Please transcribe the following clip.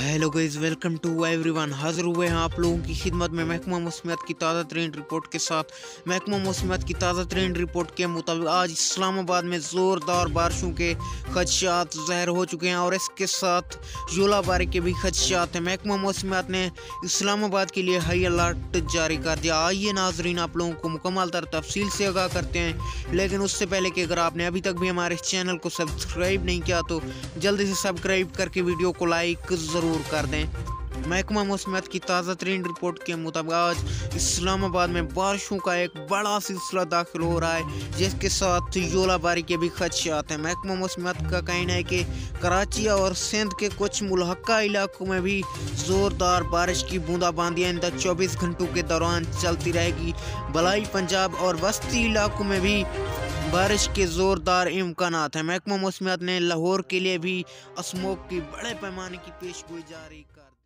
Hello guys, welcome to everyone. हाजिर हुए हैं आप लोगों की खिदमत में महकमा मौसमियात की ताज़ा तरीन रिपोर्ट के साथ। महकमा मौसमियात की ताज़ा तरीन रिपोर्ट के मुताबिक आज इस्लामाबाद में ज़ोरदार बारिशों के खदशात ज़ाहिर हो चुके हैं और इसके साथ ज़ोलाबारी के भी खदशात हैं। महकमा मौसमियात ने इस्लामाबाद के लिए हाई अलर्ट जारी कर दिया। आइए नाजरीन, आप लोगों को मुकम्मल तफसील से आगाह करते हैं, लेकिन उससे पहले कि अगर आपने अभी तक भी हमारे चैनल को सब्सक्राइब नहीं किया तो जल्दी से सब्सक्राइब करके वीडियो को लाइक ज़रूर कर दें। महकमा मौसमियात की ताज़ा तरीन रिपोर्ट के मुताबिक आज इस्लामाबाद में बारिशों का एक बड़ा सिलसिला दाखिल हो रहा है, जिसके साथ ज़ोलाबारी के भी खदशात हैं। महकमा मौसमियात का कहना है कि कराची और सिंध के कुछ मुल्हका इलाकों में भी ज़ोरदार बारिश की बूंदाबांदी आइंदा 24 घंटों के दौरान चलती रहेगी। बलाई पंजाब और वस्ती इलाकों में भी बारिश के ज़ोरदार इम्कानात हैं। महकमा मौसमियात ने लाहौर के लिए भी स्मोक की बड़े पैमाने की पेशगोई जारी कर दी।